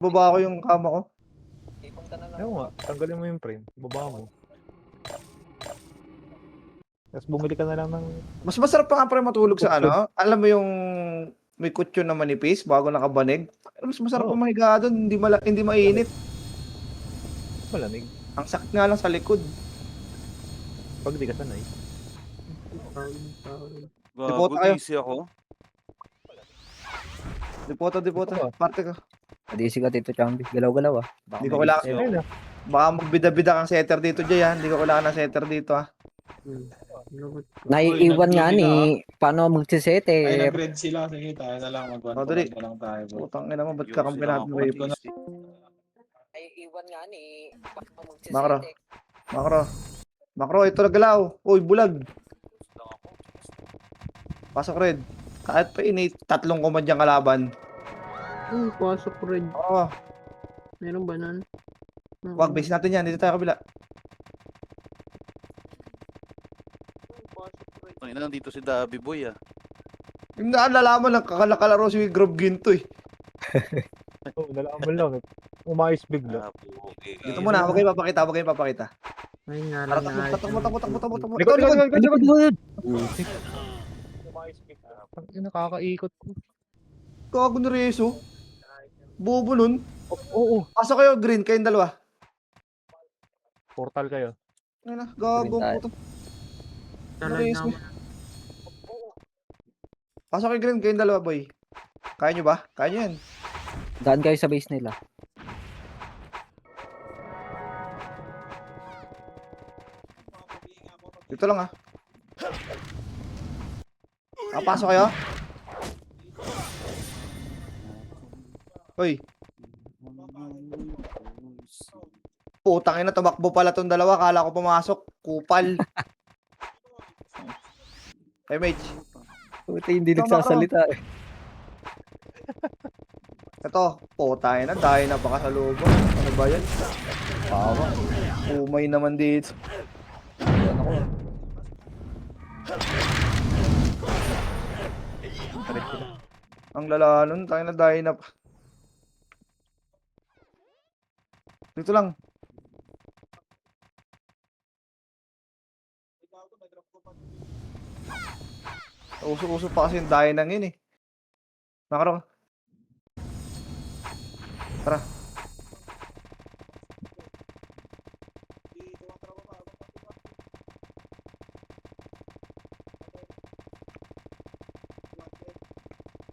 Baba ko yung kama ko. Ayaw nga, tanggalin mo yung frame. Baba mo. Tapos bumili ka na lang ng... Mas masarap pa nga pre matulog sa ano. Alam mo yung may kutsyon na manipis bago nakabanig. Mas masarap pa mahiga doon, hindi mainit. Malamig. Ang sakit nga lang sa likod. Pag di ka sanay. Depota Gago, kayo. DC ako. Depota. Parte ka. Adisi ka Tito Chambi. Galaw-galaw ah. Baka Hindi ko may kailangan. gusto. Ayun na. Baka magbida-bida kang setter dito, Jay, ha? Hindi ko kailangan ng setter dito, ha? Naiiwan nga ni paano magsiset Ay, eh. nag-red sila. Sige, tayo na lang. Oh, dali. Mag-1 lang tayo. Bro. Putang ina mo, ba't Ayoko kakampi sila natin mga Ray? DC. Naiiwan nga ni paano magsiset Makro. eh. Makro, ito nagalaw. Uy, bulag. Lang ako. Pasok red. Kahit pa ini, tatlong komadyang kalaban. Pasok red. Oo. Meron ba nun? Wag, base natin yan. Dito tayo kabila. Ay, nandito si Dabi Boy ah. Yung naalalaman lang, kakalakalaro si Grove Ginto, eh. Oo, nalaman lang. Umayos bigla. Ah, pugi. Dito muna, huwag kayong papakita. Ay, nga Tara, lang takbo. Likod. Putik. Umayos bigla. Yung nakakaikot. Gago ni Rezo. Bobo nun. Oo. Pasok kayo, green, kayong dalawa. Portal kayo. Ay na, gago. Green tayo. Puto. Talag Rezo. naman. Pasok kayo, green, kayong dalawa, boy. Kaya nyo ba? Kaya nyo yan. Daan kayo sa base nila. Dito lang, ha. Pasok kayo. Hoy, putang ina, tumakbo pala tong dalawa. Kala ko pumasok. Kupal. Hey, mate. Puti hindi Tama nagsasalita eh. Ito, putang ina. Dahil na baka sa loob. Ano ba yan? Pawa. Umay naman dito. Yan ako. Ang lala nun. Tayo na dahil na. Dito lang. Uso-uso pa kasi yung dahil nang yun, eh. Makaro. Tara.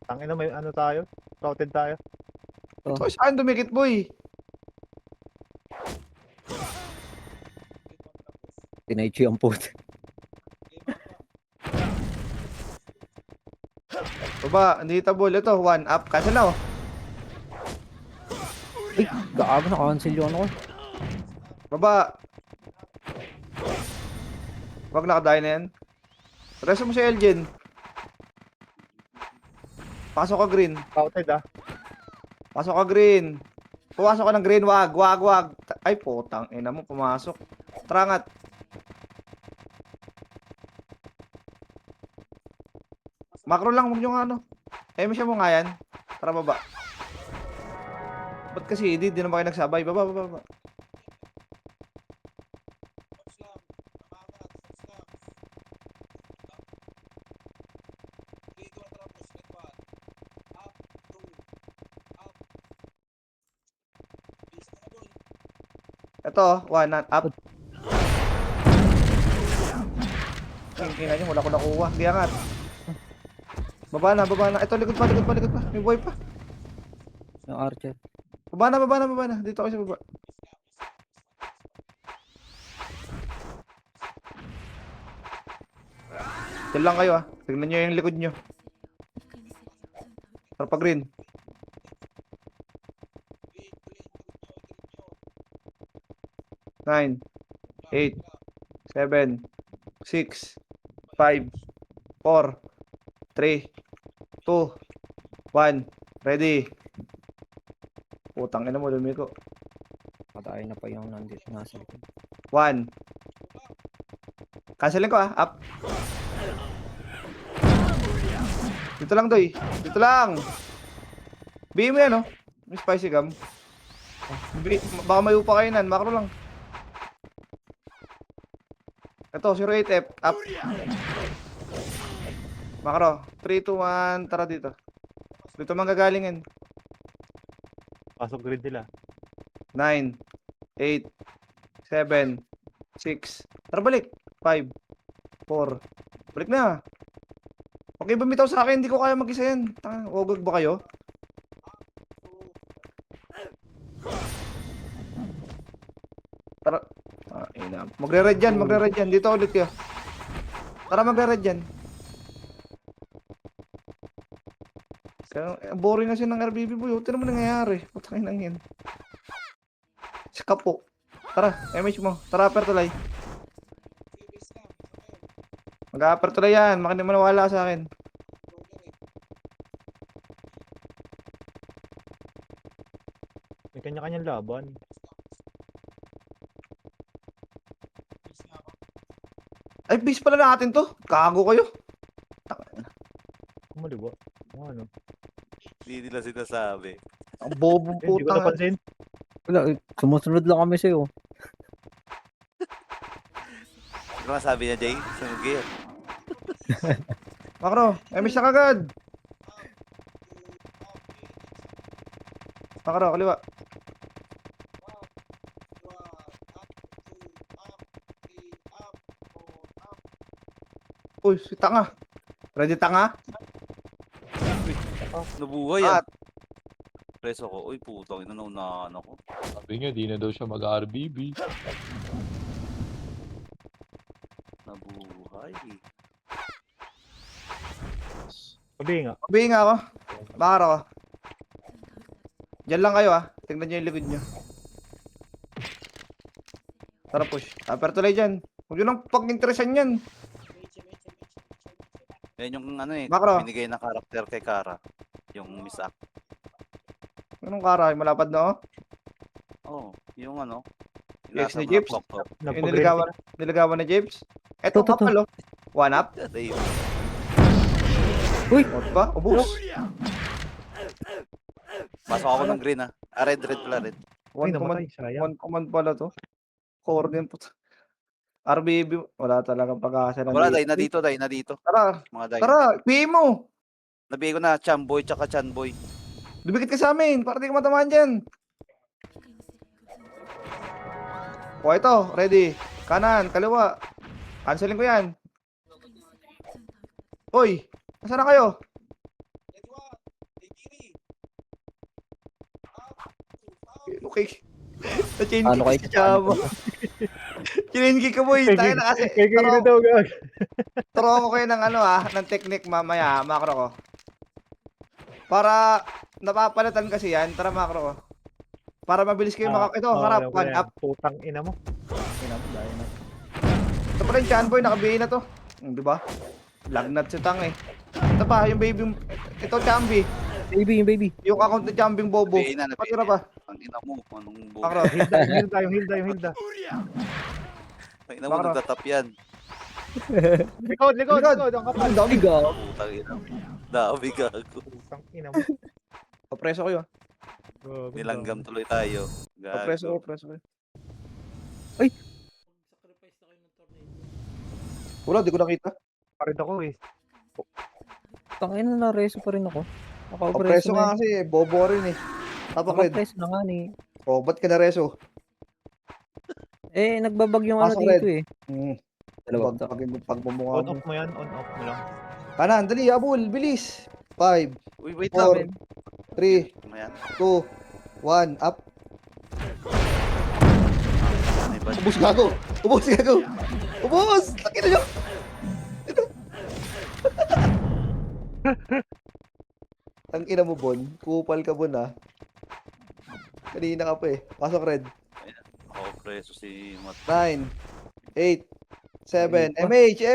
Tangina, may ano tayo? Routed tayo. Ito, saan dumikit, boy? Tinaichi ang puti. Baba, andito ball. Ito, one up. Cancel na, oh. Ay, gaabo na-cancel yung ano ko. Baba. Wag nakadayo na yan. Reso mo si Elgin. Pasok ka green. Routed ah. Pasok ka green. Pumasok ka ng green. Wag. Ay, potang ina mo. Pumasok. Trangat. Macro lang. Huwag nyo nga ano. Siya mo nga yan. Tara baba. Ba't kasi di naman kayo nagsabay. Baba. Ito, one up. Tingnan nyo, wala ko nakuha. Di angat. Baba na. Ito, likod pa. May buhay pa. Yung archer. Baba na. Dito ako sa baba. Chill lang kayo, ah. Tignan nyo yung likod nyo. Tara pa green. Nine, 8, 7, 6, 5, 4, 3, 2, 1. Ready. Putang ina mo, lumiko. Patay na pa yung nandito nasa likod. 1. Cancelin ko, ah. Up. Dito lang, Doy. Dito lang. Bigay mo yan, oh. May spicy gum. Baka may upa kayo nan. Macro lang. Ito, 08F. Up. Macro. 3, 2, 1. Tara dito. Dito manggagaling yan. Pasok grid nila. 9, 8, 7, 6. Tara balik. 5, 4. Balik na. Okay, bumitaw sa akin. Hindi ko kaya mag-isa yan. Wagag ba kayo? Tara. Magre-red yan. Magre-red yan. Dito ulit kayo. Tara magre-red yan. Kaya, boring kasi ng RBB boy. Ito naman nangyayari. Putangin lang yan. Saka po. Tara, MH mo. Tara, Apertulay. Mag-Apertulay yan. Baka hindi manawala sa akin. May kanya-kanyang laban. Ay, base pala natin to. Kago kayo. Kumaliwa. Ano? Hindi nila sinasabi. Ang bobo Hindi ko putang. napansin. Wala, sumusunod lang kami sa'yo. Ano nga sabi niya, Jay? Sunod gear. Makro, MH na kagad. Makro, kaliwa. Uy, si tanga. Ready tanga? Nabuhay At, Preso ko. Uy, putang ina, naunahan ako. Sabi niya, di na daw siya mag-RBB. Nabuhay. Sabi nga. Sabihin nga ako. Makro ko. Diyan lang kayo Tingnan nyo yung likod nyo. Tara push. Apertulay dyan. Huwag nyo lang pag-interesan yan. Yan yung ano Macro. binigay na karakter kay Kara. Yung Miss Ak. Anong karay? Malapad na Oh, yung ano. Yes, nasa ni mga Jeeps? pokpok. Yung Nagpag-red niligawan na James. Eto To. kapal One up. Ay, What ba? Ubus. pasok ako ng green red pala red. Ay, One command. namatay. Sayang. One command pala to. Core din po. RBB. Wala talagang pag-asa ng Wala, dito. day na dito, day na dito. Tara. Mga day. Tara. PM mo. Nabigay ko na Chamboy tsaka Chanboy. Dumikit ka sa amin. Para di ka matamaan dyan. O ito. Ready. Kanan. Kaliwa. Canceling ko yan. Hoy. Nasaan na kayo? Okay. Na-chain Ano kick kayo? si Chama. Chain kick ka boy. Tayo na kasi. Kaya na daw gag. Turo ko kayo ng ng technique mamaya. Macro ko. Para napapalitan kasi yan. Tara macro ko. Para mabilis kayo ito, harap. One up. Putang ina mo. Ina mo, dahil na. Ito pa rin, Chanboy, nakabihin na to. Di ba? Lagnat si Tang Ito pa, yung baby, ito Chambi. Baby, yung baby. Yung account na Chambing Bobo. Nabigay na, Patira pa. Ang ina mo, anong buhay. Macro. Yung Hilda. Ang ina mo, Bakro. nagtatap yan. Likod. Ang kapal. Ang dami ga. Putang ina. Dami gago. Putang ina mo. Papreso kayo. Nilanggam tuloy tayo. Papreso Gago. kayo. Wala, di ko nakita. Parid ako eh. Tangina na, reso pa rin ako. Papreso Naka-preso nga na. kasi, bobo rin Tapakred. Naka-preso na nga ni. O, ba't ka na reso? Nagbabag yung ano Pasok, dito Dalawa. Pagmumukha On mo. off mo yan. On off mo lang. Kanan, dali, abul, bilis. 5, Uy, wait 4, lang. 3, Ano yan? 2, 1, up. Ay, bad. Ubus gago! Ubus gago! Ubus! Nakita nyo! Ang ina mo, Bon. Kupal ka, Bon, Kanina ka pa Pasok, Red. Ako, preso si Mat. 9, 8, 7, MH!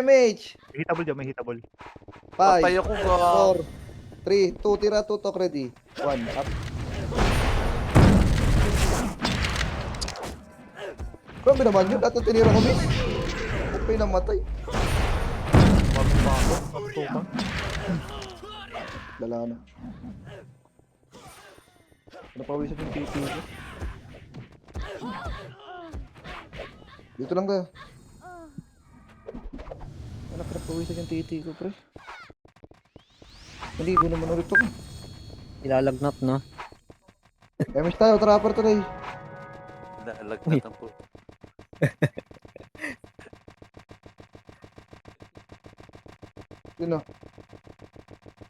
May hitable. 5, Patay ako ga. 4, 3, 2, tira, 2, talk ready. 1, up. Grabe naman yun. At tinira ko, miss. Ba't pa yung namatay? Tutang. Lala na. Napawisan yung PP ko. Dito lang tayo. Anak, napawisan yung titi ko, pre. Maligo naman ulit ako. Ilalagnat na. MS tayo, trapper tuloy. Lagnat ang po. Sino?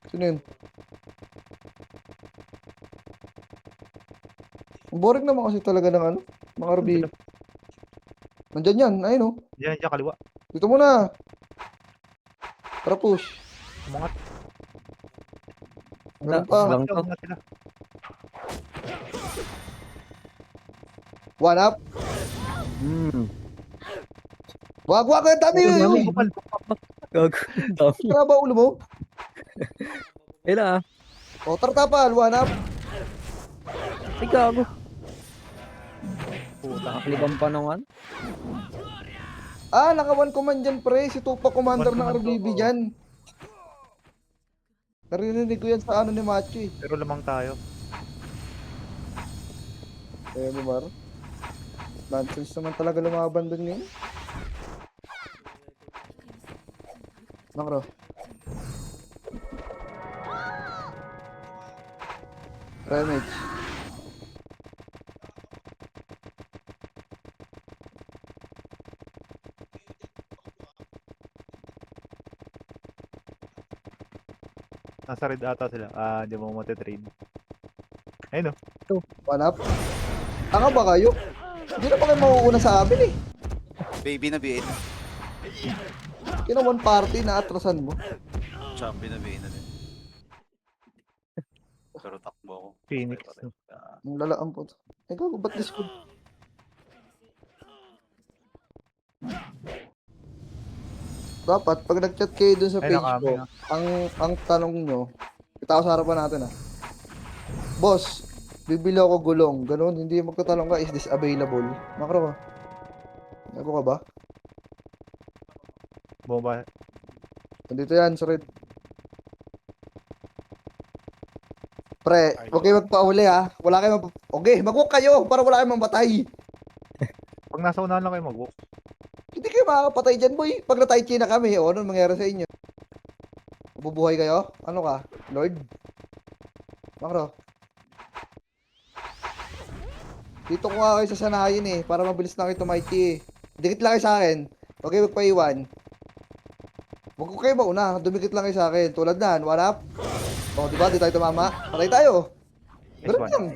Sino yun? Ang boring naman kasi talaga ng ano, mga RB. Nandyan yan, ayun oh. Diyan, kaliwa. Dito muna. Tara push. Umangat. Meron pa. Lang to. Umangat sila. One up. Wag, ang dami Oh, yun. dami. Kupal. Gago. Dami. Tara ba ulo mo? Ila ah. O, tara tapal. One up. Ay, gago. Nakakalikan pa naman. Ah, naka one command dyan, pre. Si Tupa commander One ng command, RBB oo. dyan. Narinig ko yan sa ano ni Machi. Pero lamang tayo. Eh, Mar. Nonsense naman talaga lumaban dun ngayon. Nakro. Remage. Nasa red ata sila. Ah, di mo matitrade. Ayun One up. Tanga ba kayo? Hindi na pa kayo mauuna sa amin eh. Baby na BA na. Kina one party na atrasan mo. Champion na BA na din. Pero takbo ako. Phoenix. Ang lalaan po. Eh, gago, ba't discord? Dapat, pag nag-chat kayo dun sa Ay, page nakami ko, na. ang tanong nyo, itaw sa harapan natin ah. Boss, bibili ako gulong. Ganun, hindi magtatanong ka, is this available? Makro ka. Nago ka ba? Bomba. Nandito yan, sa red. Pre, huwag kayo magpauli ha. Wala kayo okay, mag-walk kayo para wala kayong mamatay. Pag nasa unahan lang kayo mag-walk. Hindi kayo makakapatay dyan, boy. Pag natay na kami, o anong mangyari sa inyo? Bubuhay kayo? Ano ka? Lord? Makro. Dito ko nga kayo sasanayin eh, para mabilis na kayo tumighty eh. Dikit lang kayo sa akin. Huwag kayo magpaiwan. Huwag ko kayo mauna, dumikit lang kayo sa akin. Tulad na, one up. O, diba? Di tayo tumama. Patay tayo. Yes, Ganun one. lang.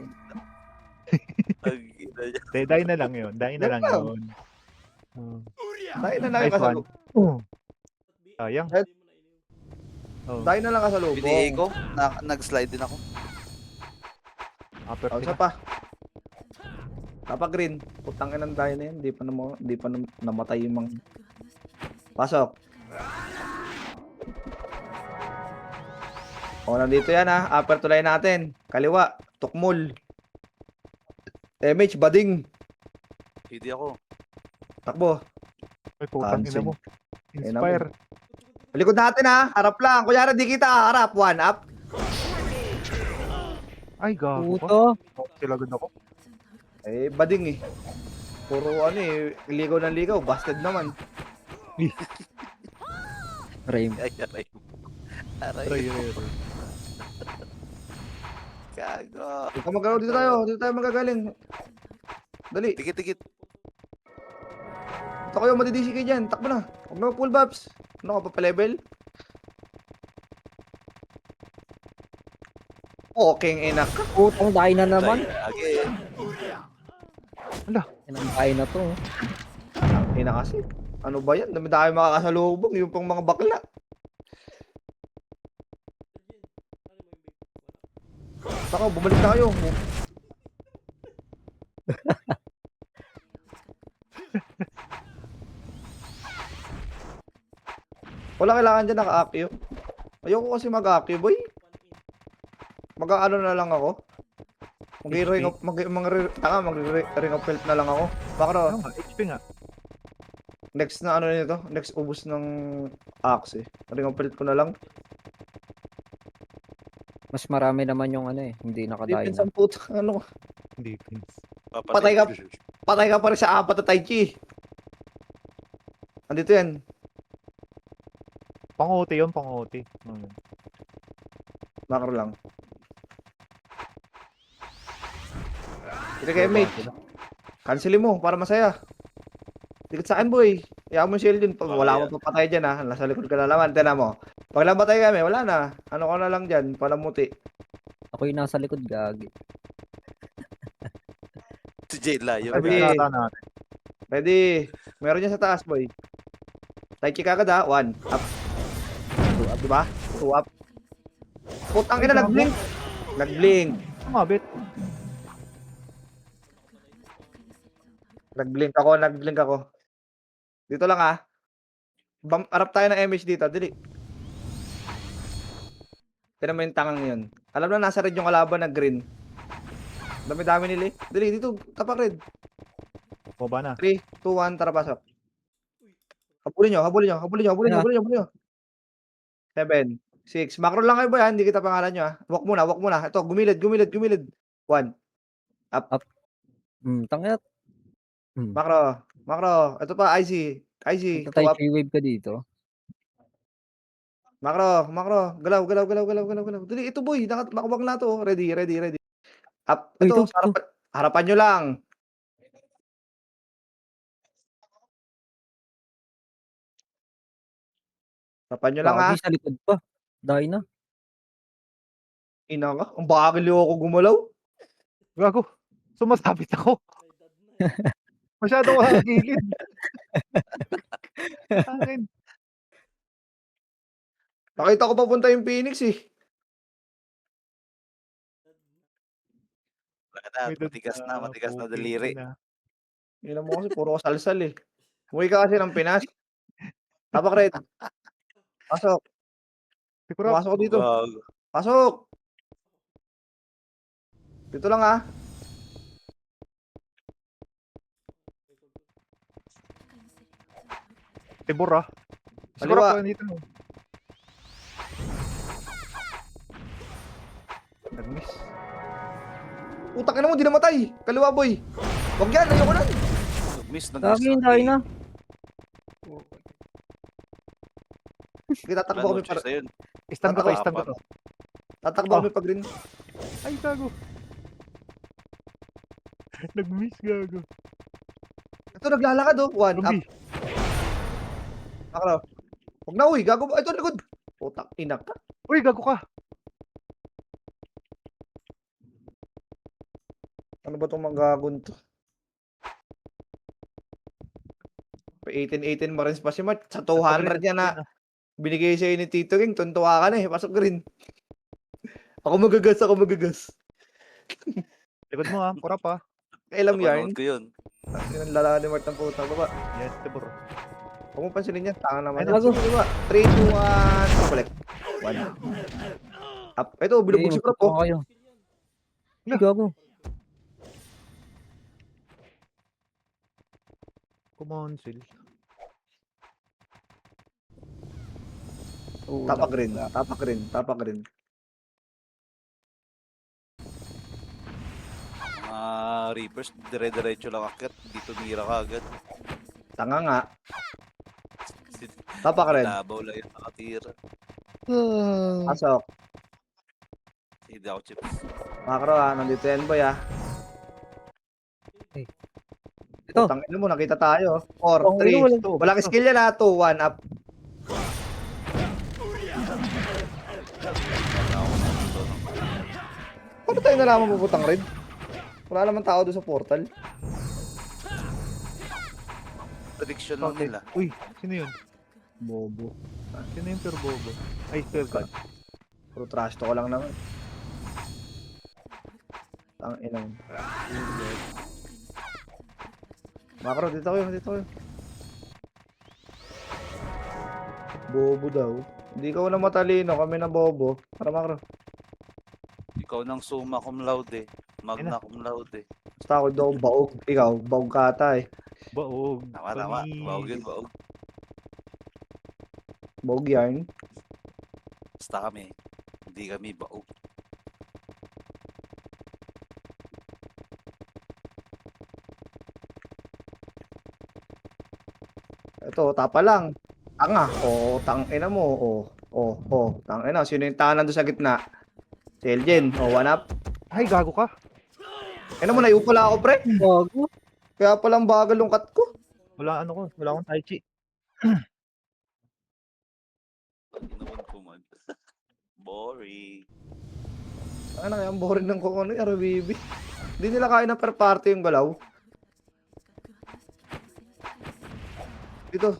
Dahil na lang yun. Dahil na lang Ganun yun. Dahil na lang Nice kayo one. kasalubong. Sayang. Oh, Dahil na lang kasalubong. BDA ko. Nag-slide din ako. upper O, isa sila. pa. Tapa green. Putang inang dahil na yan. Di pa namatay yung mga... Pasok. O, nandito yan ha. Upper tulay natin. Kaliwa. Tukmul. MH, bading. Hindi ako. Takbo. Ay, putang ina mo. Inspire. Likod natin ha. Harap lang. Kunyari di kita harap. One up. Ay, gago ka. Puto. Sila agad ako. Eh, bading eh. Puro ano eh. Ligaw ng ligaw. Busted naman. Rain. Ay, aray. Aray. Try. Gago. Ikaw magalaw. Dito tayo. Dito tayo magagaling. Dali. Tikit-tikit. Ito kayo. Madidisi kayo dyan. Takbo na. Huwag na full buffs. Ano ka pa level? Okay, enak. Putong dahil na naman. Again. Inang dahil na to. Ina kasi. Ano ba yan? Dami tayo makakasalubong. Yung pang mga bakla. Taka, bumalik na kayo. Wala kailangan dyan naka-active. Ayoko kasi mag-active, boy. Mag-ano na lang ako. Mag-ring of, mag-ring of health na lang ako. Makro, Ano nga, HP nga. next na ano nito? Next ubos ng axe eh. Ring of health ko na lang. Mas marami naman yung ano eh. Hindi nakadahin Defense na. ang puto. Ano? Defense. Patay ka. Patay ka pa rin sa 4 na Tai Chi. Andito yan. Pang-OT yun, pang-OT. Macro lang. Sige kay mate. Cancelin mo para masaya. Tikat sa akin, boy. Iyaw mo yung shield din. Wala akong papatay dyan, ha. Nasa likod ka na naman. Tignan mo. Pag namatay kami, wala na. Ano ka na lang dyan? Palamuti. Ako yung nasa likod, gagi. Si Jay Layo. Sabi- Sabi natin. Ready. Meron dyan sa taas, boy. Tai Chi kagad, ha. 1. Up. 2 up, diba? 2 up. Putang ina, nag-blink. Nag-blink. Sumabit. Nag-blink ako. Dito lang, ha. Arap tayo ng MH dito. Dili. Tignan mo yung tangang yun. Alam na nasa red yung kalaban na green. Dami-dami nila eh. Dili, dito. Tapak red. Baba na. 3, 2, 1, tara pasok. Habulin nyo. 7, 6. Macro lang kayo ba yan? Hindi kita pangalan nyo, ha. Walk muna. Ito, gumilid. 1. Tangina. Macro. Ito pa, IC. Tay 2 up. chi wave ka dito. Macro. Galaw. Dali, ito boy. Makabag na to. Ready. Up. Uy, Ito, ito. harapan nyo lang. Harapan nyo lang, ha. Gagi sa likod pa. Dahil na. Ina ka. Ang bakil ako gumalaw. Gago. Sumasabit ako. Masyado ko gilid. Akin. Nakita ko papunta yung Phoenix, eh. Matigas na daliri. Ina mo kasi, puro salsal, eh. Umuwi ka kasi ng Pinas. Tapak red. Pasok. Siguro, Pasok ko dito. Gago. Pasok. Dito lang, ha. tibor ah. Siguro Kaliwa. pa dito. Nag-miss. Utak na mo, di namatay. Kaliwa, boy. Wag yan, ayoko na. Miss na Gagi yung dahil na. Sige, tatakbo kami para. Stand ko to, stand ko to. Tatakbo kami pag green. Ay, gago. Nag-miss, gago. Ito, naglalakad, oh. 1 up. Ruby. Nakalaw. Huwag na, uy. Gago. Ito, likod. Utak, inak ka. Uy, gago ka. Ano ba itong manggagon to? 18 Marines pa si Mart. Sa 200 niya na binigay sa'yo ni Tito King. Tuntua ka na eh. Pasok green. Ako magagas. Likod mo ah, pura pa. Kailam yarn. Ko yun. Ang lalaka ni Mart ng puta. Baba. Yes, tibor. Huwag mo pansinin yan. Tanga naman. Ay, gago. Sige, diba? 3, 2, 1. Balik. 1. Up. Ito, bilubog si Prop. Oh. Kayo. Ay, gago. Kumonsil. Tapak green. Mga Reapers, dire-diretso lang akit. Dito mira ka agad. Tanga nga. Tapak rin. Labaw lang yung nakatira. Pasok. Hindi ako chips. Macro ha. Nandito yan boy ha. Ito. Tangin mo, nakita tayo. 4, Ang ino, 3, walang skill yan ha. 2, 1, up. Paano tayo nalaman puputang red? Wala naman tao doon sa portal. Prediction lang Okay. nila. Uy, sino yun? Bobo. Sino yung pure bobo? Ay, pure god. Puro trash to ko lang naman. Ang inang. Macro, dito kayo. Bobo daw. Hindi ka na matalino, kami na bobo. Para macro. Ikaw nang summa cum laude. Magna cum laude. Basta ako daw baog. Ikaw, baog ka ata eh. Baog. Tama. Baog yun, baog. Baog yarn. Basta kami. Hindi kami baog. Ito, tapa lang. Tanga. O, tangina mo. Tangina. Sino yung tanga nandun sa gitna? Si Eljen. O, one up. Ay, gago ka. Ano mo, nayo pala ako, pre. Bago. Kaya palang bagal yung cut ko. Wala akong tai chi. Inuwan ko man. Boring. Ano kaya, ang boring ng kuko ng RBB. Hindi nila kaya na per party yung galaw. Dito,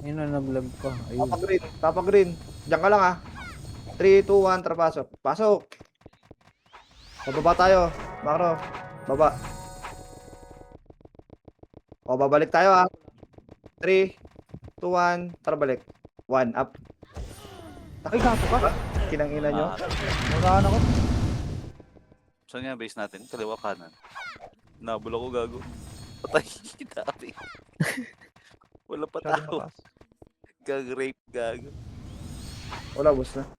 Yun na nag-lag pa. Ayun. Papa Green. Diyan ka lang ha. 3, 2, 1, tara pasok. Pasok! Bababa tayo. Makro, baba. O, babalik tayo ha. 3, 2, 1, tara balik. 1, up. Ay, gago ka. Kinang-ina nyo. Magaan ako. Saan nga base natin? Kaliwa kanan. Nabula ko gago. Patay. Dati. Wala pa Masyadong tao. mataas. Gag-rape gago. Wala, boss na.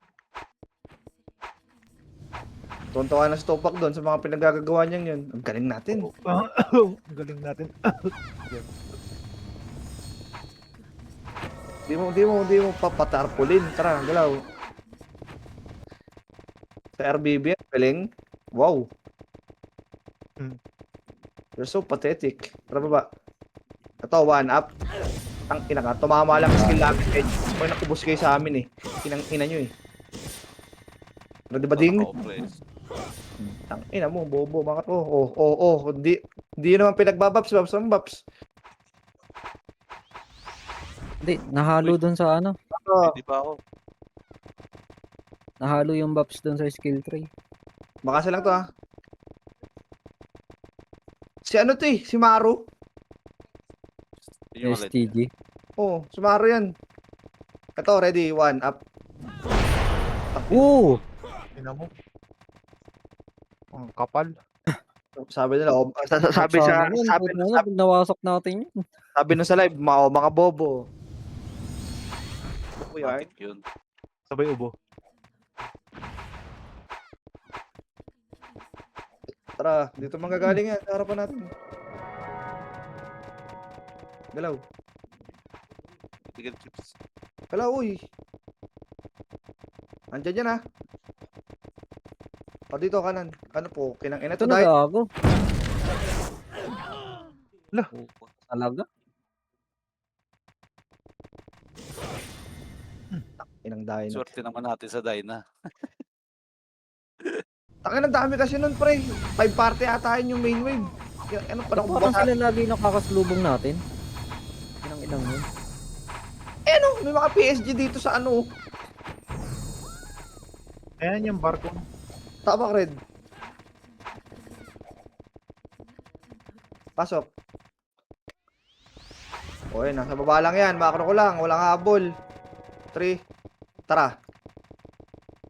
Tuntuan na si Tupac doon sa mga pinagagagawa niyang yun. Ang galing natin. Ang galing natin. Di mo papatarpulin. Tara, galaw. Sa RBB, galing. Wow. You're so pathetic. Tara baba. Ito, one up. Ang ina ka. Tumama lang ang skill namin. May nakubos kayo sa amin eh. Inang-ina nyo eh. Ano diba ding? Ang ina mo, bobo. Bakit? Di naman pinagbabaps. Baps ang baps. Hindi, nahalo dun sa ano. Hindi pa ako. Nahalo yung buffs dun sa skill tree. Makasa lang to ha. Si ano to eh? Si Maru. Yun yung ulit. STG. Oh, si Maru yan. Ito, ready. One up. Oo! Tingnan mo. Ang kapal. Sabi nila, sabi Nawasak natin yun. sabi nung sa live, mga bobo. Bobo yan. Bakit yun? Sabay ubo. Tara, dito manggagaling yan. Sa harapan natin. Galaw. Tigil chips. Galaw, uy. Andyan yan ha. O dito, kanan. Ano po? Kinang-ina Ito to na dahil. gago. Lah. Talaga? Inang dahil. Swerte naman natin sa Dyna. Takin ang dami kasi nun, pre. 5 party ata yun yung main wave. Ano pa nang Parang sila lagi nakakaslubong natin. Inang yun. ano? May mga PSG dito sa ano. Ayan yung barko. Tama, Red. Pasok. Okay, nasa baba lang yan. Makro ko lang. Walang habol. 3. Tara.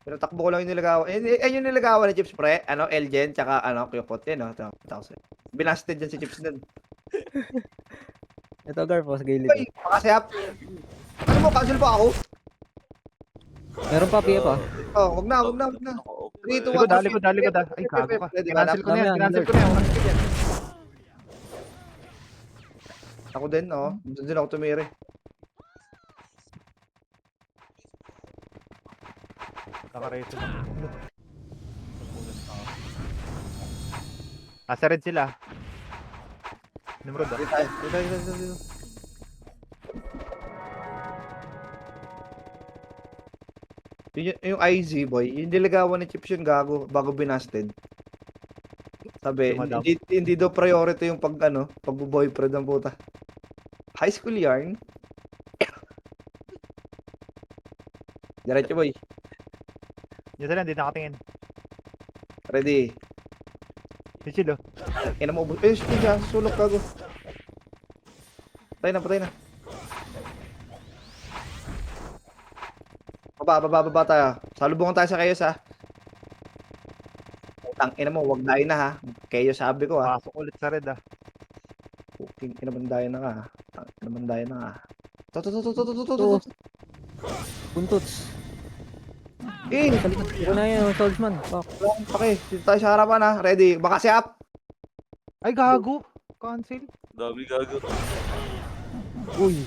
Pero takbo ko lang yung nilagawan. Yung nilagawan ni Chips, pre. Ano, Elgen, tsaka ano, Kyokot. Yan, no? Binasted yan si Chips dun. Ito Garfos, gilid. Uy, makasayap. Ano mo, cancel pa ako? Meron pa, PF ah. Oh, wag na. 3, 2, 1. Likod. Ay, gago ka. Cancel ko na yan. Walang skill yan. Ako din, oh. Doon din ako tumiri. Kakareto na. Nasa red sila. Nimrod ah. Dito. Yung IZ boy, yung nilagawan ni Chips yun gago bago binasted. Sabi, Si Madam. hindi daw priority yung pag-boyfriend ng puta. High school yarn. Diretso boy. Yan sila, hindi nakatingin. Ready. Chill oh. Ina mo ubos. Siya, sulok gago. Patay na. Baba tayo. Salubungan tayo sa Kayos ha. Ina mo, wag na ha. Kayos sabi ko ha. Pasok ulit sa red ah. Puking inabandayan na ka ha. Inabandayan na ka. To. Buntots. Sa likod. Ito na yun, Swordsman. Fuck. Okay, dito tayo sa harapan ha. Ready. Baka si up. Ay, gago. Cancel. Dami gago. Uy.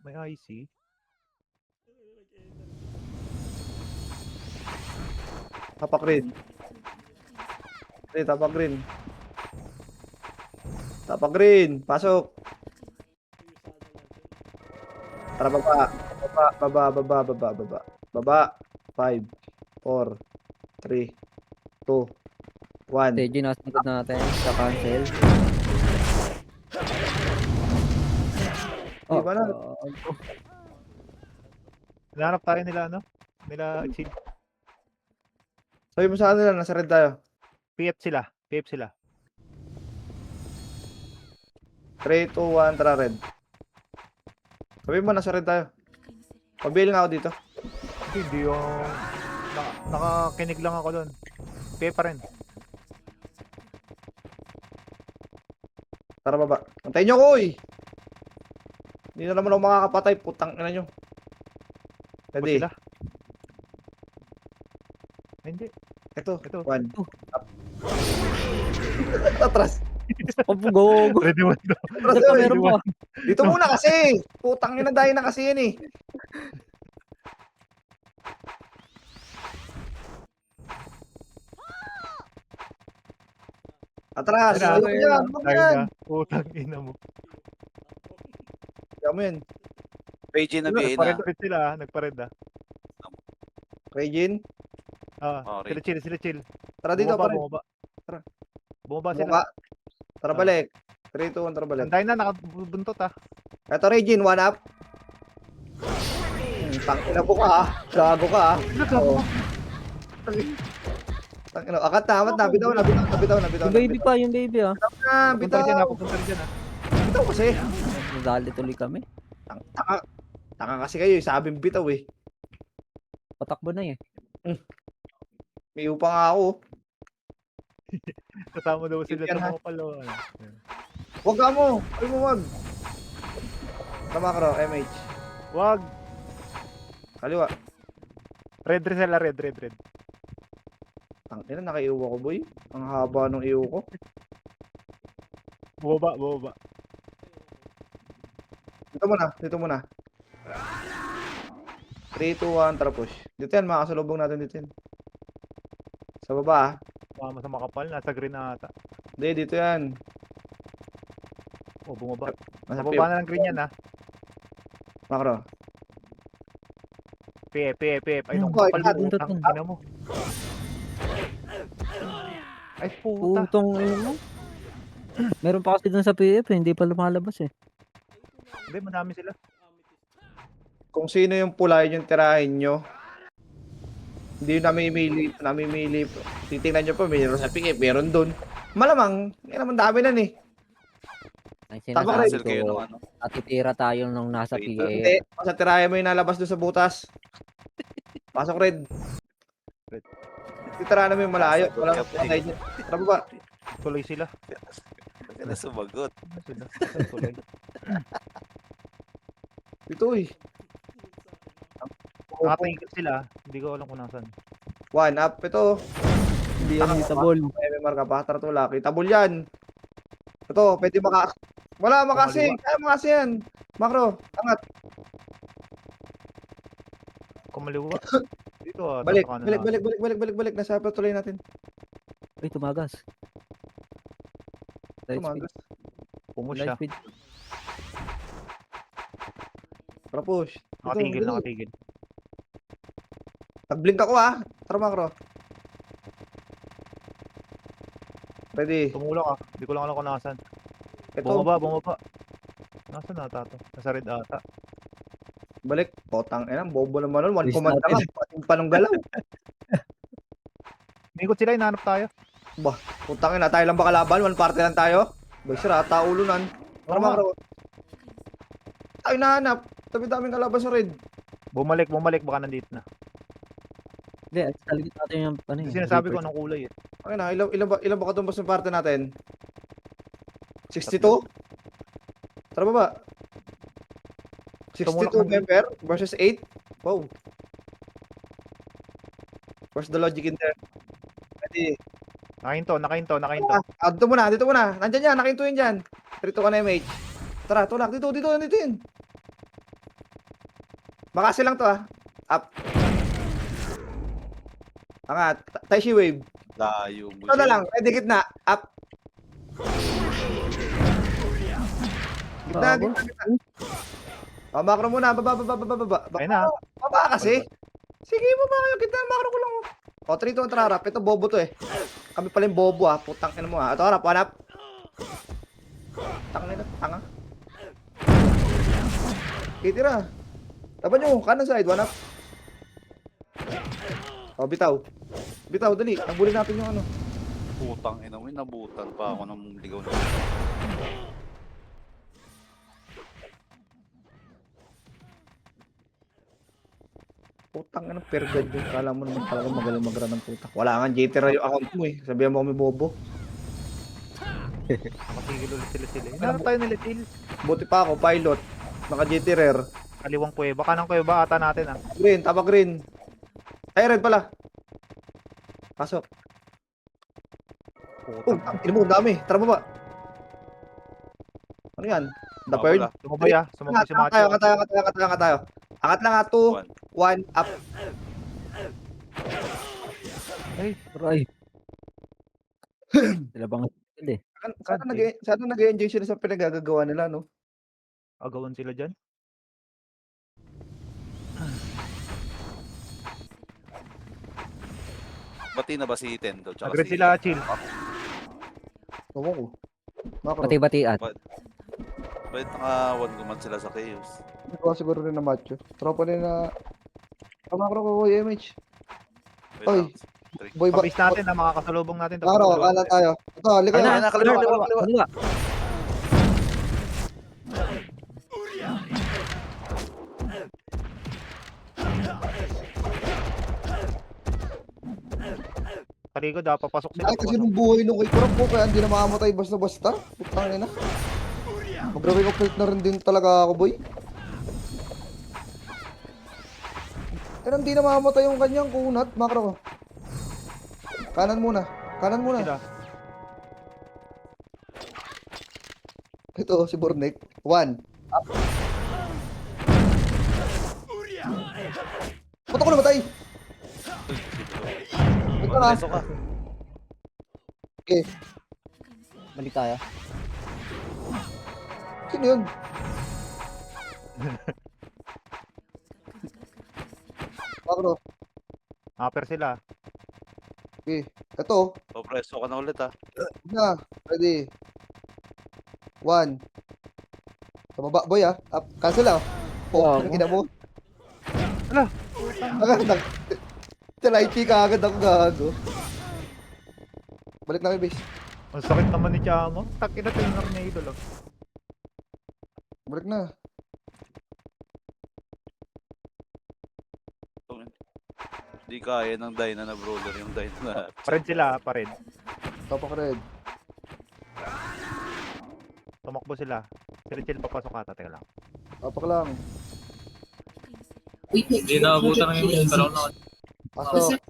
May IC. Tapak green. Tapak green. Tapak green. Pasok. Tara, baba. Baba. 5, 4, 3, 2, 1. Teji nasa likod natin. Sa cancel. Di ba na? Hinahanap tayo nila, ano? Nila Chill. Sabi mo sa kanila, nasa red tayo. PF sila. PF sila. 3, 2, 1, tara red. Sabi mo, nasa red tayo. Pabili nga ako dito. Hindi yung... nakakinig lang ako doon. PF pa rin. Tara, baba. Antayin nyo ko, uy! Hindi na naman ako makakapatay. Putang ina nyo. Ba't Ready? sila? Ay, hindi. Ito. Ito. 1. Atras. Go. Ready mo ito. Atras, Ito uy. meron pa. Dito muna kasi. Putang ina, dahil na kasi yan eh. Atras. Tara, Ayoko yan. Huwag Ay yan. na. Putang ina mo. Kaya mo yan. Page na BA Nagpared na. ulit sila. Nagpared ah. Regine. Ah, Okay. sila chill. Tara dito Bumaba, pa rin. bumaba. Tara. Bumaba sila. Buka. Tara balik. 3, 2, 1, tara balik. Anday na, nakabuntot ah. Ito Regine, 1 up. Tangina mo ka ah. Gago ka ah. Oo. Tangina, akat na, amat na. Bitaw. Yung baby pa, yung baby ah. Pupunta rin dyan ah, Bitaw. pupunta rin dyan ah. Bitaw kasi. Nadali tuloy kami. Taka kasi kayo, sabing bitaw eh. Patakbo na eh. May upa nga ako. Kasama daw sila Yan, sa ha? mga palaw. Ano. Wag ka mo. Ay mo wag. Kamakro, MH. Wag! Kaliwa. Red sila, red. Tangina, nakaiuwa ko boy. Ang haba ng iyo ko. Bumaba. Dito muna. 3, 2, 1, tara push. Dito yan, makasalubong natin dito yan. Sa baba ah. Mama sa makapal, nasa green na ata. Hindi, dito yan. Oh, bumaba. Nasa Sa baba na ng green yan ah. Makro. PF. Ay, nung Ay, kapal lahat. mo. Ang ina mo. Ay, puta. Putong mo. Meron pa kasi dun sa PF, hindi pa lumalabas eh. Hindi, madami sila. Kung sino yung pula, yun yung tirahin nyo. Hindi yung namimili. Titingnan nyo pa, mayroon sa pick meron dun. Malamang, hindi naman dami nan eh. Ang Tama ka rin. Cancel kayo nung ano. natitira tayo nung nasa Wait, PF. Hindi, basta tirahin mo yung nalabas doon sa butas. Pasok red. Titirahan namin yung malayo. Walang patay dyan. Tara ba? Tuloy sila. Kaya sumagot. Ano sila? Tuloy. Ito eh. Nakatingin sila. Hindi ko alam kung nasan. 1 up. Ito. Hindi yan hitable. May marka pa. Tara to laki. Tabol yan. Ito, pwede maka... Wala makasi. Kaya makasi yan. Makro, angat. Kumaliwa. Dito ah. Balik. sa kanan na. Balik. Nasa patuloy natin. Ay, tumagas. Light speed. Tumagas. Pumus Light siya. speed. Tara push. Nakatigil. Nag-blink ako ah. Tara makro. Ready. Tumulak ah. Hindi ko lang alam kung nasan. Ito. Bumaba. Nasaan ata to? Nasa red ata. Balik. Potang enang. Bobo naman nun. One Wish command natin. ka. Panong galaw. Mingot sila, hinahanap tayo. Putang ina. Tayo lang ba kalaban? One party lang tayo. Bay sira. Taulunan. Tara Oo nga. makro. Tayo nahanap. Tabi-daming kalaban sa red. Bumalik. Baka nandito na. Hindi, taligit natin yung ano Kasi sinasabi ko anong kulay eh. Okay na, ilan ba katumbas ng parte natin? 62? Tara ba? 62 Tumulak ng- member versus 8? Wow. Where's the logic in there? Ready? Nakahinto. Dito muna. Nandyan yan, nakinto yun dyan. Trito ka na MH. Tara, tulak. Dito yun. Makasi lang to Up. Angat. Taishi wave. Layo mo Ito na dyan. lang. Ready, gitna. Up. Gitna. Makro muna. Baba. Ayun na. Baba kasi. Sige, baba kayo. Gitna. Makro ko lang. O, 3, 2, 1, harap. Ito, bobo to Kami pala yung bobo Putang ina mo Ito, harap. One up. Tanga. Kitira. Laban nyo. Kanan side. One up. O, bitaw. Dali. Nabulin natin yung ano. Putang ina mo, nabutan pa ako ng ligaw na. Putang ina. Pergad yun. Kala mo naman talaga magaling mag-run ng putak. Wala nga JTR yung account mo Sabihan mo kami bobo. Nakatigil ulit sila. Inaano tayo nila, Til? Buti pa ako. Pilot. Naka JTR. Kaliwang kuweba. Kanang kuweba ata natin Green. Tapa green. Ay, red pala. Pasok. Putang. Ina mo. Dami. Tara baba. Ano yan? The bird? Wala. Sumabay Sumabay si Macho. Angat tayo. Angat lang 2, 1, up. Aray. Sila bang Sana nag-enjoy sila sa pinagagagawa nila, no? Agawan sila dyan. Bati na ba si Tendo? Tsaka Agreed si... sila, Chill. Ewan ko. Makro. Bati-batian. Bakit naka-one guman sila sa Chaos? Ikaw siguro rin na macho. Tropa rin na... Makro ko, MH. Wait Oy. lang. Trick. Boy, Pabis natin na makakasalubong natin. Makro, kala tayo. Ito, halika Ayun na. na, kaliwa. Kaliwa. Kaliko, dapat papasok sila. Ay, kasi nung buhay nung kay Kurap po, kaya hindi na makamatay basta-basta. Putang ina. Mag-rawing of na rin din talaga ako, boy. Kaya hindi na makamatay yung kanyang kunat, Makro ko. Kanan muna. Sila. Ito, si Bornek. 1. Up. Ba't ako namatay? Ito na. Preso ka. Okay. Balik tayo. Sino yun? Makro. Upper sila. Okay. Ito. O, preso ka na ulit Na. Ready. 1. Sa baba, boy Up. Cancel Wow. Ang ina mo. Ala. Agad. Talay ka agad ako gago. Balik na kay base. Ang sakit naman ni Chamo. Takina tayo na niya idol. Balik na. Di kaya ng Dyna na brawler yung Dyna na. Pared sila, pared. Topak red. Tumakbo sila. Sila Chill papasok ata. Teka lang. Topak lang. Hindi na abutan ng image, pero na. Pasok.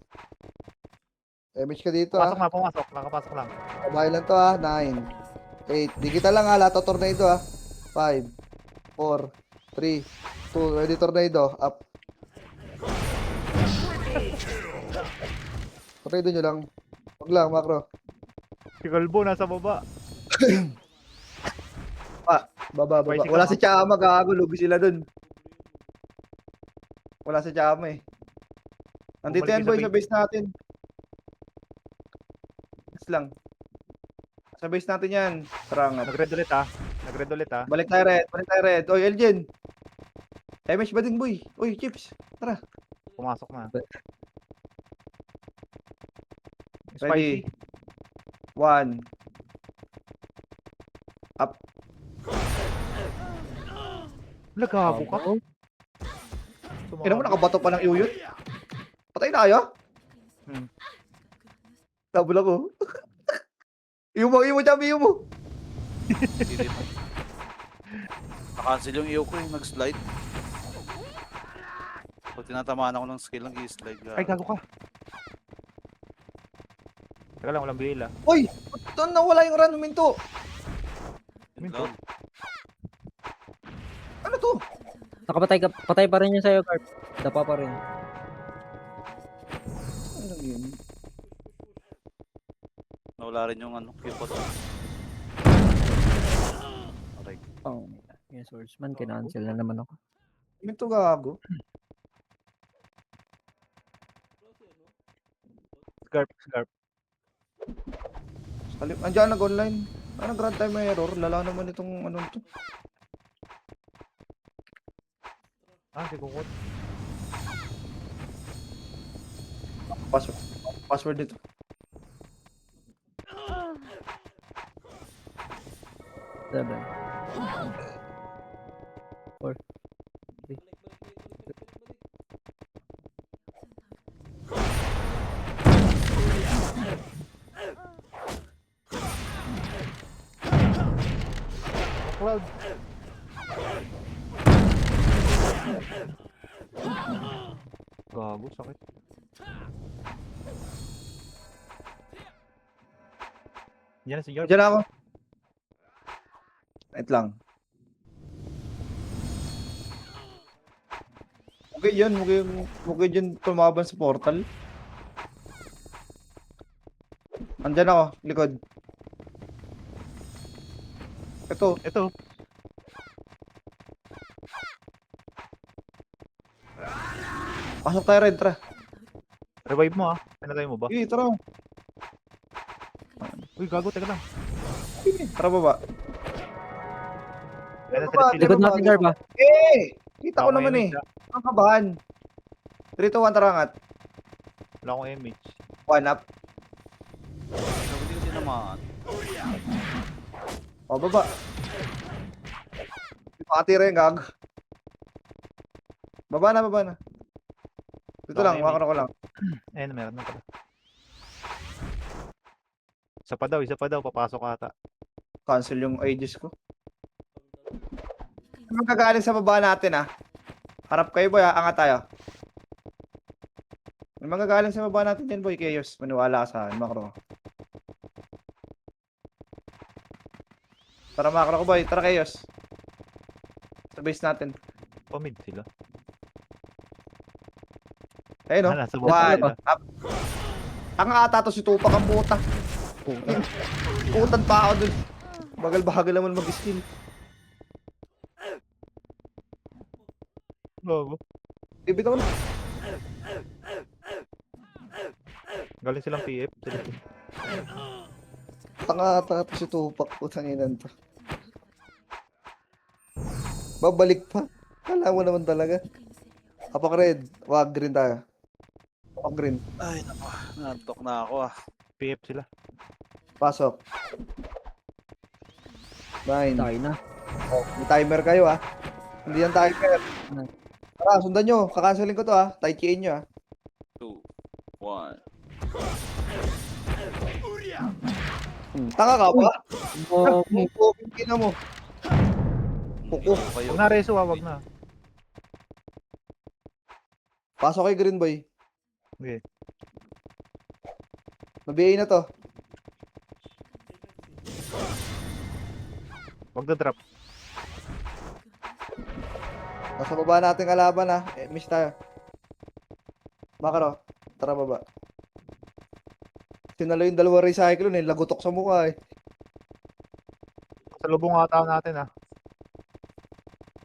Damage ka dito Pasok na, pumasok. Nakapasok lang. Kabahay lang to 9. 8. Di kita lang lato tornado 5. 4. 3. 2. Ready tornado. Up. Tornado nyo lang. Wag lang, Makro. Si Galbo nasa baba. Baba. Bicycle Wala ako. si Chama, gago. Lugi sila dun. Wala si Chama Nandito Bumalik yan, yung boy, sa sa base natin. Yes lang. Sa base natin yan. Tarangat. Nag-red ulit ah. Balik tayo red. Oy, Elgin. MH ba din, boy? Oy, Chips. Pumasok na. Ready. Spicy. 1. Lagabo ka. Kaya mo nakabato pa ng iyo yun? Patay na kayo? Tabula ko. Iyo mo, Chami, iyo mo. Hindi pa. Nakancel yung iyo ko yung nag-slide. Pag tinatamaan ako ng skill ng i-slide. Ay, gago ka. Teka lang, walang bill ah. Uy! Doon nawala yung run, huminto. Yun Minto. lang. Ano to? Nakapatay ka, patay pa rin yun sa'yo, Carp. Dapa pa rin. Ano yun? Nawala rin yung ano, kipot. Aray. Oh, yung swordsman, kinancel na naman ako. Huminto gago. Scarp. Andiyan nag-online. Ano grand time error? Lala naman itong ano to. Ah, si Kukot. Password. Password dito. Seven. Four. Three. Cloud. Gago, sakit. Yan na si Yarp. Diyan ako. Wait lang. Okay yun, okay dyan tumaban sa portal. Andyan ako, likod. Ito, Ito. pasok tayo red, tara. Revive mo ah. Pinatay mo ba? Sige, tara. Uy, gago, teka lang. Tara baba. Yan na Ano ba? sila. Likod natin, Carp, ah. Kita ko naman eh. Ang kabahan. 3, 2, 1, tara angat. Wala akong image. 1 up. Hindi ko tinamaan. O, baba. Pakatira yung gag. Baba na. Dito lang, Okay, makakano ko lang. Ayun, meron na pala. Isa pa daw, papasok ata. Cancel yung ages ko. Magkagaling sa baba natin ah. Harap kayo boy, angat tayo. May magagaling sa baba natin din boy, Chaos. Maniwala ka sa akin, makro. Tara makro ko boy, tara Chaos. Sa base natin. Pamid sila. Ayun no. Nasa baba One, sila. up. Ang ata to si Tupac ang puta. Putan pa ako dun. Bagal-bagal naman mag-skill. Gago. Ibig ako na. Galing silang PF. Sila. Tanga ata to si Tupac. Putang inan to. Babalik pa. Kala mo naman talaga. Kapak red. Wag green tayo. Kapak green. Ay, naku. Nantok na ako ah. PF sila. Pasok. 9. Tayo na. May timer kayo ah. Hindi yan timer. Tara, sundan nyo. Kakancelin ko to ah. Tai chiin nyo ah. 2, 1. Tanga ka ba? Oh, Pupukin na mo. Puko. Kayo. Wag na reso ah, wag na. Pasok kay green boy. Okay. Mabiyay na to. Wag na drop. Nasa baba natin kalaban ah. Miss tayo. Makaro. Tara baba. Sinalo yung dalawa recycle eh. Lagutok sa mukha eh. Sa lubong ata natin ah.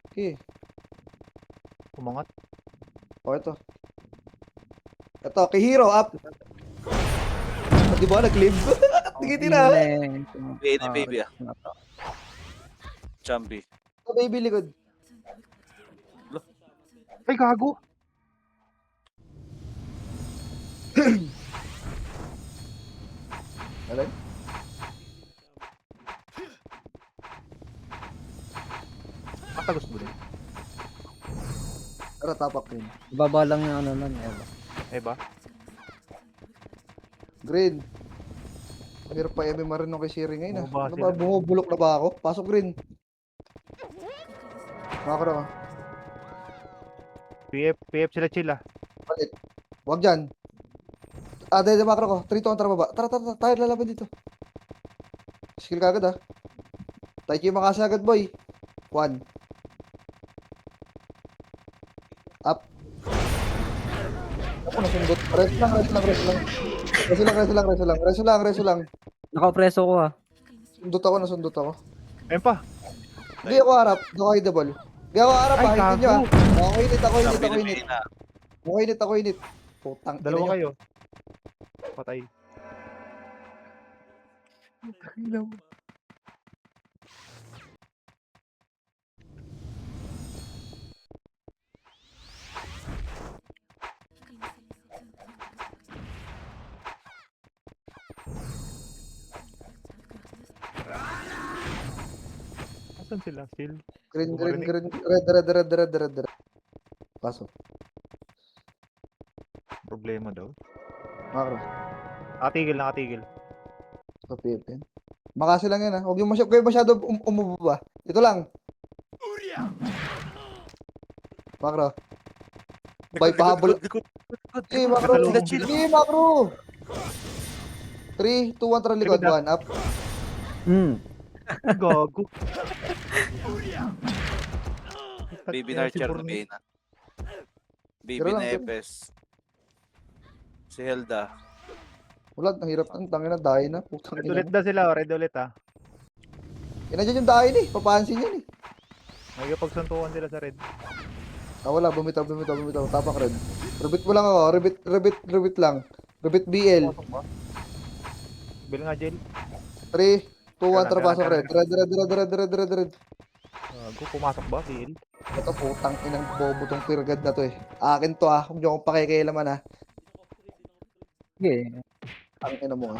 Okay. Umangat. O ito. Ito, kay Hero up. Di ba nag-live? Tingiti na. Baby ah. Chambi. Ito baby likod. Ay, gago. Alay? Matagos mo din. Tara, tapak yun. Ibaba lang yung ano nun, Eva. Eh ba? Green. Mahirap pa MMR rin ako kay Siri ngayon ah. Bumaba Ano ba? sila. Bumubulok na ba ako? Pasok green. Makakaro ka. PF sila chill ah. Palit. Huwag dyan. Dede macro ko. 3, 2, 1, tara baba. Tara, tara, tara. Tayo lalaban dito. Skill ka agad, Taichi makasi agad, boy. 1. Up. Ako, nasundot. Rest lang. Reso lang. Nakapreso ko ah. Nasundot ako. Ayun pa. Hindi ako harap. Hindi ako hideable. Hindi ako harap, Ay, Hitin nyo, gago. Ako init. Sabi ni Mina, Putang ina Dalawa nyo. kayo. Patay. Asan sila? Still? Green. Bumarinig. Red. Pasok. Problema daw. Macro. Nakatigil. So, PFN. Makasi lang yan, Huwag yung masyado umubaba. Ito lang. Macro. Bay, pahabol. Eh, macro. Natalong. Eh, macro. 3, 2, 1, tara likod. Likod 1, up. Gago. Baby Yan si Narcher na Borne. Mina. Baby Pero lang, Nepes. Si Helda. Wala, ang hirap ng tangina. Dahin na. Putang Red ina ulit mo. na sila. Red ulit ah. Yan yung dahin Papansin yan Nagkapagsuntukan sila sa red. Wala. Bumitaw. Tapak red. Rebit mo lang ako. Rebit lang. Rebit BL. Pumasok ba? Bilang nga jail. 3, 2, 1, tara Kanan, pasok kanan, red. Red. Gago, pumasok ba? Bill? Ito putang inang bobo tong pirgad na to Akin to Huwag niyo akong pakikialaman Sige, Ang ina mo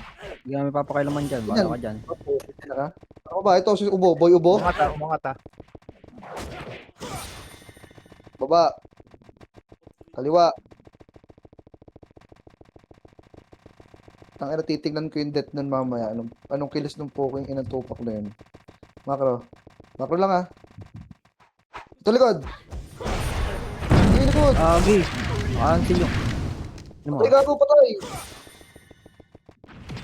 hindi kami papakailaman dyan. Bala ka dyan. Ako ba? Ito si Ubo. Boy Ubo. Umangat ah. Baba. Kaliwa. Tangina titignan ko yung death nun mamaya. Anong kilis nung poking inang tupak na yun. Macro lang Ito likod. Sige likod. Agi. Silyo. Ano mo? Ay gago patay.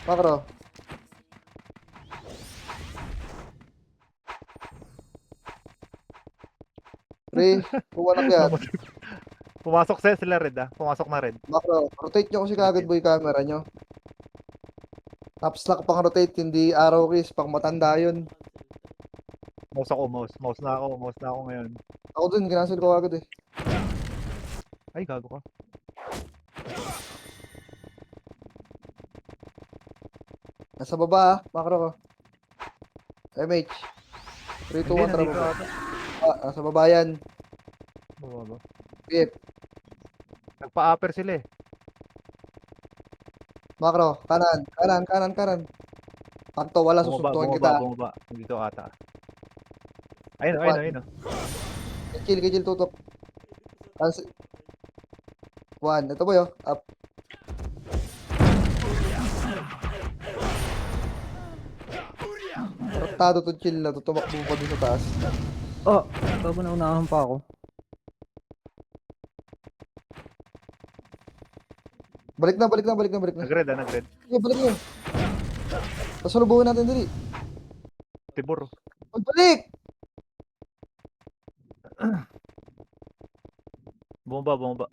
Macro. Pre, kuha na kaya. Pumasok sila red ah. Pumasok na red. Macro, rotate nyo kasi kagad boy camera nyo. Caps lock pang rotate, hindi arrow keys, pang matanda yun. Mouse ako, mouse. Mouse na ako ngayon. Ako dun, kinancel ko agad Ay, gago ka. Nasa baba macro ko. MH. 3, 2, 1, tara nandito baba. ata. Nasa baba yan. Bumaba. PF. Nagpa-upper sila eh. Macro, kanan. Panto, wala susuntukin kita. Bumaba. Dito ata. Ayun. Kill, tutok. Cancel. 1, ito boy up. Tratado to chill na, tutumakbo pa dun sa taas. Oh, bago na unahan pa ako. Balik na. Nag-red ah, nag-red. Sige, balik na. Pasalubungin natin dali. Tibor. Balik! Bumaba.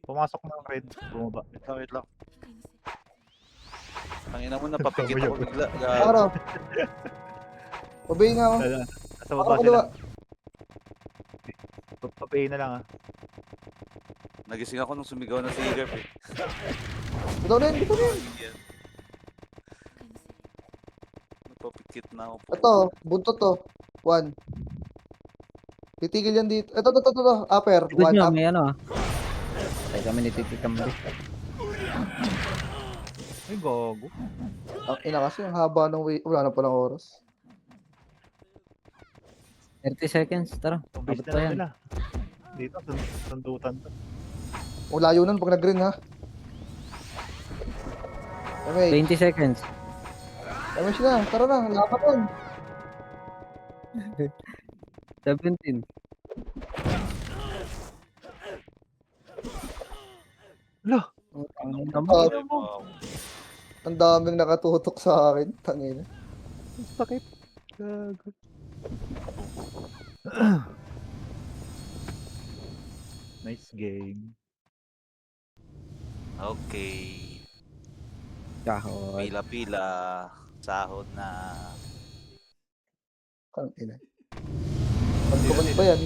Pumasok ng red. Bumaba. Wait lang. Tangina mo, napapikit ako bigla. Macro. Pabayin nga ako. Nasa Macro baba kaliwa. sila. Papay na lang ah. Nagising ako nung sumigaw na si Garp eh. Bitaw na yan. Yan. Napapikit na ako po. Ito, buntot to. 1. Titigil yan dito. Ito. Upper. Likod 1 nyo, up. may ano ah. Patay kami nititikam rin. Ay, gago. Ang ina kasi, ang haba ng way. Wala na palang oras. 30 seconds, tara. Pabis Abot na pa lang yan. nila. Dito, sundutan to. O layo nun pag nag-green ha. MH. 20 seconds. MH na. Tara na. Laban nun. 17. Lo, Ang Ah, Ang daming nakatutok sa akin. Tangina. Ang sakit. Gago. Nice game. Okay. Kahon. Pila-pila. Sahod na. Tangina. One command pa yan.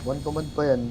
One command pa yan.